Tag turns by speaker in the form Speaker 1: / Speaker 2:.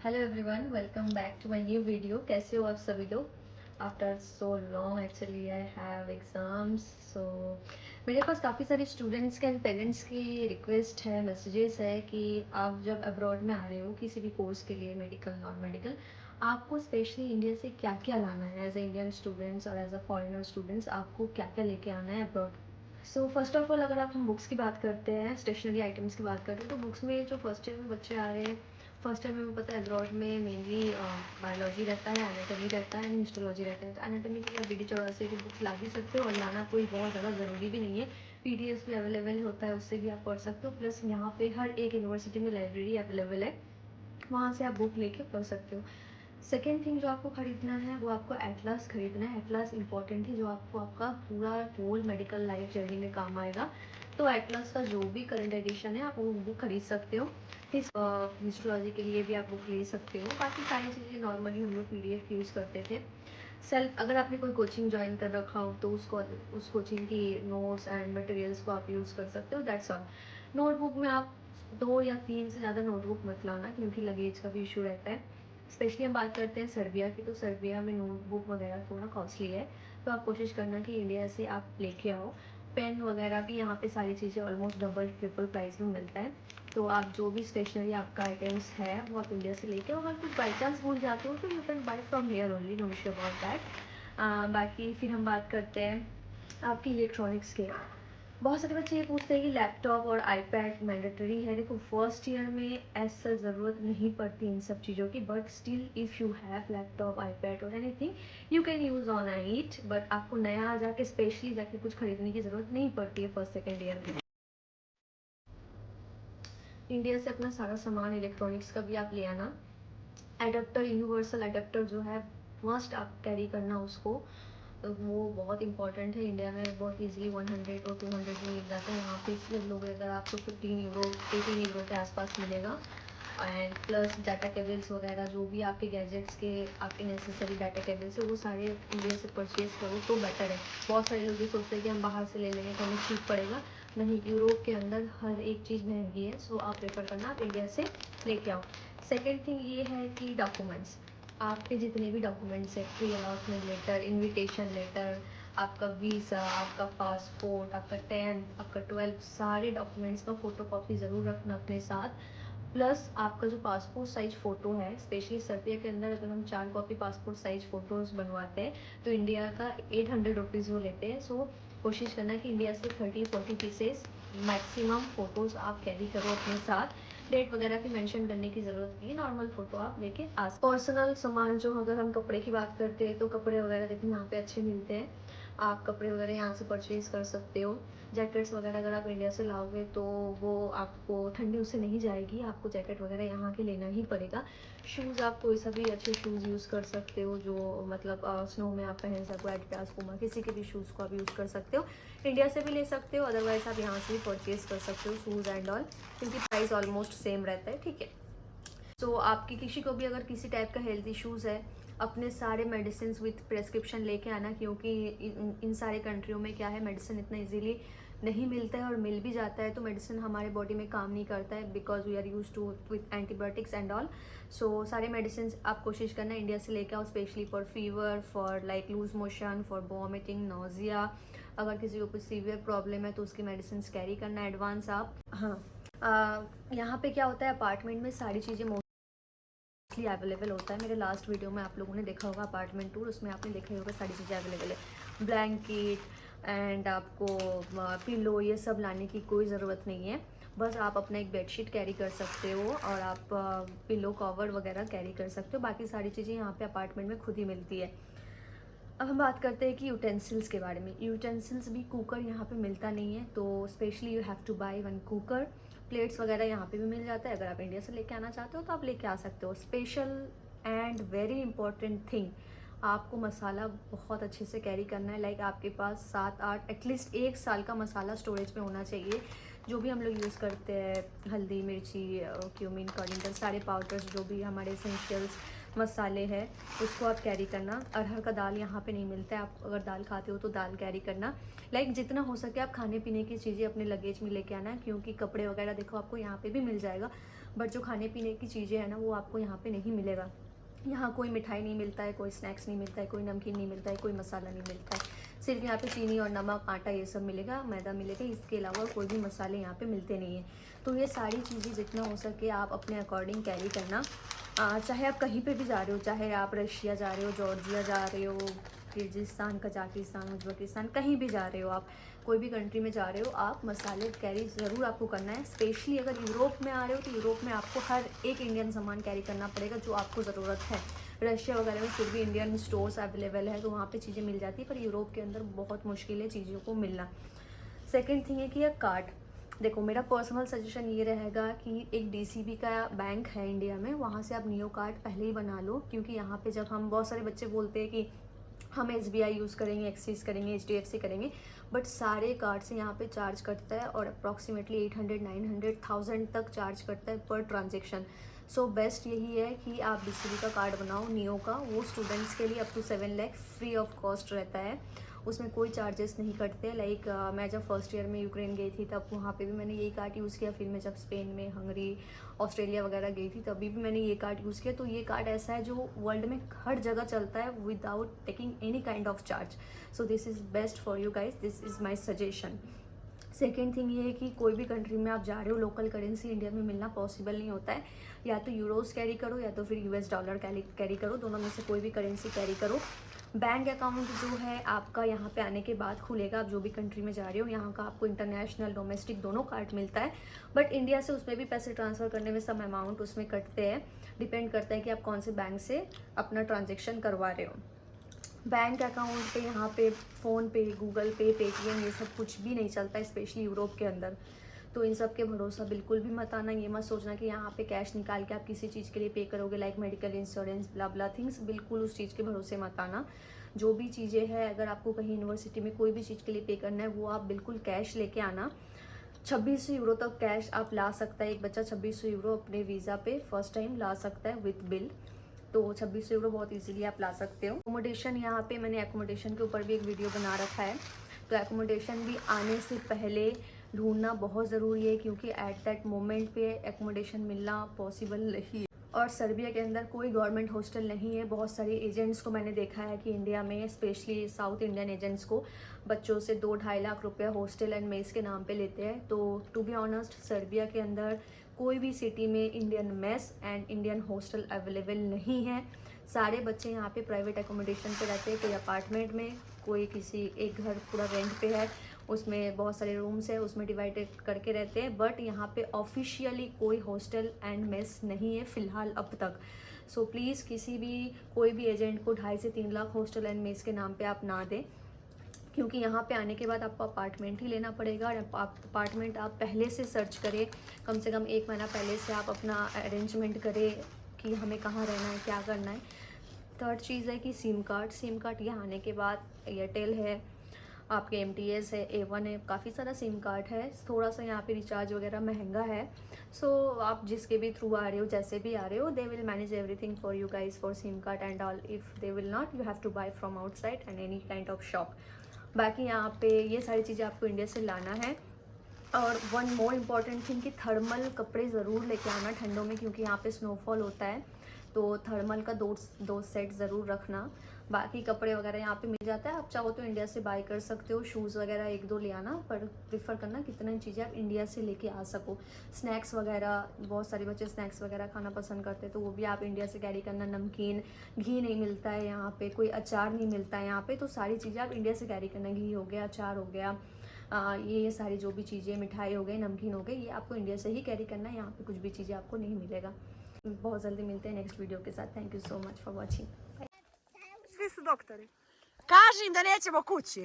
Speaker 1: Hello everyone, welcome back to my new video. कैसे हो आप सभी लोग? After so long actually I have exams. So मेरे पास काफ़ी सारे स्टूडेंट्स के एंड पेरेंट्स की रिक्वेस्ट है, मैसेजेस है कि आप जब अब्रॉड में आ रहे हो किसी भी कोर्स के लिए, मेडिकल नॉन मेडिकल, आपको स्पेशली इंडिया से क्या क्या लाना है एज ए इंडियन स्टूडेंट्स और एज अ फॉरेनर स्टूडेंट्स, आपको क्या क्या लेके आना है abroad. So first of all, अगर आप हम बुक्स की बात करते हैं, स्टेशनरी आइटम्स की बात करते हैं, तो बुक्स में जो फर्स्ट ईयर में बच्चे आ रहे हैं, फर्स्ट ईयर में पता है अब्रॉड में मेनली बायोलॉजी रहता है, एनाटॉमी रहता है एंड हिस्टोलॉजी रहता है। तो एनाटॉमी के लिए डी डी चौरासी की बुक्स ला ही सकते हो और लाना कोई बहुत ज़्यादा ज़रूरी भी नहीं है। पीडीएफ भी अवेलेबल होता है, उससे भी आप पढ़ सकते हो। प्लस यहाँ पे हर एक यूनिवर्सिटी में लाइब्रेरी अवेलेबल है, वहाँ से आप बुक लेके पढ़ सकते हो। सेकेंड थिंग जो आपको खरीदना है वो आपको एटलास खरीदना है। एटलास इंपॉर्टेंट है, जो आपको आपका पूरा होल मेडिकल लाइफ जर्नी में काम आएगा। तो एटलास का जो भी करंट एडिशन है आप वो बुक खरीद सकते हो। हिस्टोलॉजी के लिए भी आप बुक ले सकते हो। बाकी सारी चीज़ें नॉर्मली हम लोग पीडीएफ यूज़ करते थे। सेल्फ अगर आपने कोई कोचिंग ज्वाइन कर रखा हो तो उस कोचिंग की नोट्स एंड मटेरियल्स को आप यूज़ कर सकते हो, दैट्स ऑल। नोटबुक में आप 2 या 3 से ज़्यादा नोटबुक मत लाना, क्योंकि लगेज का भी इशू रहता है। स्पेशली हम बात करते हैं सर्बिया की, तो सर्बिया में नोटबुक वगैरह थोड़ा कॉस्टली है। तो आप कोशिश करना कि इंडिया से आप लेके आओ। पेन वगैरह भी यहाँ पे सारी चीज़ें ऑलमोस्ट डबल ट्रिपल प्राइस में मिलता है। तो आप जो भी स्टेशनरी आपका आइटम्स है वो आप इंडिया से लेके आओ। अगर कुछ बाई चांस भूल जाते हो तो you can buy from here only, no issue about that. बाकी फिर हम बात करते हैं आपकी इलेक्ट्रॉनिक्स के। बहुत सारे बच्चे ये पूछते हैं कि लैपटॉप और आईपैड मैंडेटरी है। देखो, फर्स्ट ईयर में ऐसा ज़रूरत नहीं पड़ती इन सब चीज़ों की, but still if you have laptop, iPad और anything you can use on it. But आपको नया जाके स्पेशली जाके कुछ खरीदने की ज़रूरत नहीं पड़ती है फर्स्ट सेकेंड ईयर में। इंडिया से अपना सारा सामान इलेक्ट्रॉनिक्स का भी आप ले आना। एडाप्टर, यूनिवर्सल एडाप्टर जो है, मस्ट आप कैरी करना उसको। तो वो बहुत इंपॉर्टेंट है। इंडिया में बहुत इजीली 100 और 200 में मिल जाता है। यहाँ पे इसलिए लोग अगर आपको 15 यूरो 18 यूरो के आसपास मिलेगा। एंड प्लस डाटा केबल्स वगैरह, जो भी आपके गैजेट्स के आपके नेसेसरी डाटा केबल्स है, वो सारे इंडिया से परचेज़ करो तो बेटर है। बहुत सारे लोग ये सोचते हैं कि हम बाहर से ले लेंगे तो हमें चीप पड़ेगा। नहीं, यूरोप के अंदर हर एक चीज़ महंगी है। सो आप प्रेफर करना आप इंडिया से लेके आओ। सेकेंड थिंग ये है कि डॉक्यूमेंट्स, आपके जितने भी डॉक्यूमेंट्स है, pre announcement letter, invitation letter, आपका वीज़ा, आपका पासपोर्ट, आपका 10th, आपका 12th, सारे डॉक्यूमेंट्स का फ़ोटो कॉपी ज़रूर रखना अपने साथ। प्लस आपका जो पासपोर्ट साइज़ फ़ोटो है, स्पेशली सर्बिया के अंदर अगर हम 4 कॉपी पासपोर्ट साइज़ फ़ोटोज़ बनवाते हैं तो इंडिया का 800 रुपीज़ वो लेते हैं। सो कोशिश करना कि इंडिया से 30-40 पीसेस मैक्सिमम फ़ोटोज़ आप कैरी करो अपने साथ। डेट वगैरह की मेंशन करने की ज़रूरत नहीं है, नॉर्मल फ़ोटो आप लेके आ। पर्सनल सामान, जो अगर हम कपड़े की बात करते हैं तो कपड़े वगैरह देखो यहाँ पे अच्छे मिलते हैं। आप कपड़े वगैरह यहाँ से परचेज़ कर सकते हो। जैकेट्स वगैरह अगर आप इंडिया से लाओगे तो वो आपको ठंडी उससे नहीं जाएगी, आपको जैकेट वगैरह यहाँ के लेना ही पड़ेगा। शूज़, आप कोई सा भी अच्छे शूज़ यूज़ कर सकते हो जो मतलब स्नो में आप पहन सको। एडिडास, पूमा, किसी के भी शूज़ को आप यूज़ कर सकते हो। इंडिया से भी ले सकते हो, अदरवाइज़ आप यहाँ से भी परचेज़ कर सकते हो शूज़ एंड ऑल, क्योंकि प्राइस ऑलमोस्ट सेम रहता है, ठीक है। सो आपकी किसी को भी अगर किसी टाइप का हेल्थ इश्यूज़ है, अपने सारे मेडिसिन विथ प्रेस्क्रिप्शन लेके आना, क्योंकि इन सारे कंट्रियों में क्या है, मेडिसिन इतना इजीली नहीं मिलता है, और मिल भी जाता है तो मेडिसिन हमारे बॉडी में काम नहीं करता है, because we are use to with antibiotics and all. So सारे मेडिसिन आप कोशिश करना इंडिया से लेके आओ, specially for fever, for like loose motion, for vomiting, nausea. अगर किसी को कुछ सीवियर प्रॉब्लम है तो उसकी मेडिसिन कैरी करना एडवांस आप। हाँ, यहाँ पे क्या होता है, अपार्टमेंट में सारी चीज़ें मोस्टली अवेलेबल होता है। मेरे लास्ट वीडियो में आप लोगों ने देखा होगा अपार्टमेंट टूर, उसमें आपने देखा ही होगा सारी चीज़ें अवेलेबल है। ब्लैंकेट एंड आपको पिलो, ये सब लाने की कोई ज़रूरत नहीं है। बस आप अपना एक बेडशीट कैरी कर सकते हो और आप पिलो कवर वगैरह कैरी कर सकते हो। बाकी सारी चीज़ें यहाँ पे अपार्टमेंट में खुद ही मिलती है। अब हम बात करते हैं कि यूटेंसिल्स के बारे में। यूटेंसिल्स भी, कुकर यहाँ पे मिलता नहीं है, तो specially you have to buy one cooker. Plates वगैरह यहाँ पे भी मिल जाता है, अगर आप इंडिया से लेके आना चाहते हो तो आप लेके आ सकते हो। Special and very important thing, आपको मसाला बहुत अच्छे से कैरी करना है। लाइक आपके पास 7-8 एटलीस्ट 1 साल का मसाला स्टोरेज में होना चाहिए। जो भी हम लोग यूज़ करते हैं, हल्दी, मिर्ची, क्यूमिन, कोरिएंडर, सारे पाउडर्स, जो भी हमारे एसेंशियल्स मसाले हैं, उसको आप कैरी करना। अरहर का दाल यहाँ पे नहीं मिलता है, आप अगर दाल खाते हो तो दाल कैरी करना। लाइक जितना हो सके आप खाने पीने की चीज़ें अपने लगेज में लेके आना, क्योंकि कपड़े वगैरह देखो आपको यहाँ पे भी मिल जाएगा,
Speaker 2: बट जो खाने पीने की चीज़ें हैं ना वो आपको यहाँ पे नहीं मिलेगा। यहाँ कोई मिठाई नहीं मिलता है, कोई स्नैक्स नहीं मिलता है, कोई नमकीन नहीं मिलता है, कोई मसाला नहीं मिलता है। सिर्फ यहाँ पे चीनी और नमक, आटा ये सब मिलेगा, मैदा मिलेगा, इसके अलावा कोई भी मसाले यहाँ पे मिलते नहीं हैं। तो ये सारी चीज़ें जितना हो सके आप अपने अकॉर्डिंग कैरी करना। चाहे आप कहीं पे भी जा रहे हो, चाहे आप रशिया जा रहे हो, जॉर्जिया जा रहे हो, किर्गिस्तान, कजाकिस्तान, उज्बेकिस्तान, कहीं भी जा रहे हो, आप कोई भी कंट्री में जा रहे हो, आप मसाले कैरी ज़रूर आपको करना है। स्पेशली अगर यूरोप में आ रहे हो तो यूरोप में आपको हर एक इंडियन सामान कैरी करना पड़ेगा जो आपको ज़रूरत है। रशिया वगैरह में फिर भी इंडियन स्टोर्स अवेलेबल है तो वहाँ पे चीज़ें मिल जाती है, पर यूरोप के अंदर बहुत मुश्किल है चीज़ों को मिलना। सेकेंड थिंग है कि यह कार्ड, देखो मेरा पर्सनल सजेशन ये रहेगा कि एक डीसीबी का बैंक है इंडिया में, वहाँ से आप नियो कार्ड पहले ही बना लो, क्योंकि यहाँ पे जब हम, बहुत सारे बच्चे बोलते हैं कि हम SBI यूज़ करेंगे, एक्सिस करेंगे, HDFC करेंगे, बट सारे कार्ड से यहाँ पे चार्ज कटता है और अप्रॉक्सीमेटली 800-900-1000 तक चार्ज करता है पर ट्रांजेक्शन। सो बेस्ट यही है कि आप DCB का कार्ड बनाओ नियो का, वो स्टूडेंट्स के लिए up to 7 lakh free of cost रहता है, उसमें कोई चार्जेस नहीं कटते। लाइक मैं जब फर्स्ट ईयर में यूक्रेन गई थी तब वहाँ पे भी मैंने यही कार्ड यूज़ किया, फिर मैं जब स्पेन में, हंगरी, ऑस्ट्रेलिया वगैरह गई थी तभी भी मैंने ये कार्ड यूज़ किया। तो ये कार्ड ऐसा है जो वर्ल्ड में हर जगह चलता है without taking any kind of charge. So this is best for you guys, this is my suggestion. Second thing ये है कि कोई भी कंट्री में आप जा रहे हो, लोकल करेंसी इंडिया में मिलना पॉसिबल नहीं होता है। या तो यूरोस कैरी करो या तो फिर US डॉलर कैरी करो, दोनों में से कोई भी करेंसी कैरी करो। बैंक अकाउंट जो है आपका यहाँ पे आने के बाद खुलेगा, आप जो भी कंट्री में जा रहे हो, यहाँ का आपको इंटरनेशनल, डोमेस्टिक दोनों कार्ड मिलता है। बट इंडिया से उसमें भी पैसे ट्रांसफ़र करने में सम अमाउंट उसमें कटते हैं, डिपेंड करता है कि आप कौन से बैंक से अपना ट्रांजेक्शन करवा रहे हो। बैंक अकाउंट पे यहाँ पे फ़ोन पे, गूगल पे, पेटीएम ये सब कुछ भी नहीं चलता है, स्पेशली यूरोप के अंदर। तो इन सब के भरोसा बिल्कुल भी मत आना। ये मत सोचना कि यहाँ पे कैश निकाल के आप किसी चीज़ के लिए पे करोगे, लाइक मेडिकल इंश्योरेंस, ब्ला ब्ला थिंग्स, बिल्कुल उस चीज़ के भरोसे मत आना। जो भी चीज़ें हैं, अगर आपको कहीं यूनिवर्सिटी में कोई भी चीज़ के लिए पे करना है वो आप बिल्कुल कैश लेके आना। 2600 यूरो तक कैश आप ला सकता है, एक बच्चा 2600 यूरो अपने वीज़ा पे फर्स्ट टाइम ला सकता है विथ बिल। तो 2600 यूरो बहुत इजीली आप ला सकते हो। एकोमोडेशन, यहाँ पे मैंने एकोमोडेशन के ऊपर भी एक वीडियो बना रखा है। तो एकोमोडेशन भी आने से पहले ढूंढना बहुत ज़रूरी है, क्योंकि एट दैट मोमेंट पे एकोमोडेशन मिलना पॉसिबल नहीं है। और सर्बिया के अंदर कोई गवर्नमेंट हॉस्टल नहीं है। बहुत सारे एजेंट्स को मैंने देखा है कि इंडिया में, स्पेशली साउथ इंडियन एजेंट्स को, बच्चों से 2-2.5 लाख रुपया हॉस्टल एंड मेस के नाम पे लेते हैं। तो टू बी ऑनेस्ट, सर्बिया के अंदर कोई भी सिटी में Indian mess and Indian hostel available नहीं है। सारे बच्चे यहाँ पे प्राइवेट एकोमोडेशन पे रहते हैं, कोई अपार्टमेंट में, कोई किसी एक घर पूरा रेंट पे है, उसमें बहुत सारे रूम्स है, उसमें डिवाइडेड करके रहते हैं। बट यहाँ पे ऑफिशियली कोई हॉस्टल एंड मेस नहीं है फ़िलहाल अब तक। सो प्लीज़ किसी भी, कोई भी एजेंट को 2.5 से 3 लाख हॉस्टल एंड मेस के नाम पे आप ना दें, क्योंकि यहाँ पे आने के बाद आपको अपार्टमेंट ही लेना पड़ेगा। और अपार्टमेंट आप पहले से सर्च करें, कम से कम 1 महीना पहले से आप अपना अरेंजमेंट करें कि हमें कहाँ रहना है, क्या करना है। थर्ड चीज़ है कि सिम कार्ड यहाँ आने के बाद एयरटेल है, आपके MTS है, A1 है, काफ़ी सारा सिम कार्ड है। थोड़ा सा यहाँ पे रिचार्ज वगैरह महंगा है। सो आप जिसके भी थ्रू आ रहे हो, जैसे भी आ रहे हो, they will manage everything for you guys for SIM card and all. If they will not, you have to buy from outside and any kind of shop. बाकी यहाँ पे ये सारी चीज़ें आपको इंडिया से लाना है। और वन मोर इम्पॉर्टेंट थिंग कि थर्मल कपड़े ज़रूर लेके आना ठंडों में, क्योंकि यहाँ पे स्नोफॉल होता है। तो थर्मल का दो सेट ज़रूर रखना। बाकी कपड़े वगैरह यहाँ पे मिल जाता है, आप चाहो तो इंडिया से बाय कर सकते हो। शूज़ वगैरह 1-2 ले आना, पर प्रिफर करना कितना चीज़ें आप इंडिया से लेके आ सको। स्नैक्स वगैरह, बहुत सारे बच्चे स्नैक्स वगैरह खाना पसंद करते हैं, तो वो भी आप इंडिया से कैरी करना। नमकीन, घी नहीं मिलता है यहाँ पे, कोई अचार नहीं मिलता है यहाँ पे, तो सारी चीज़ें आप इंडिया से कैरी करना। घी हो गया, अचार हो गया, ये सारी जो भी चीज़ें, मिठाई हो गई, नमकीन हो गई, ये आपको इंडिया से ही कैरी करना है। यहाँ पे कुछ भी चीज़ें आपको नहीं मिलेगा। बहुत जल्दी मिलते हैं नेक्स्ट वीडियो के साथ। Thank you so much for watching.
Speaker 3: Svi su doktori. Kaži im da nećemo kući.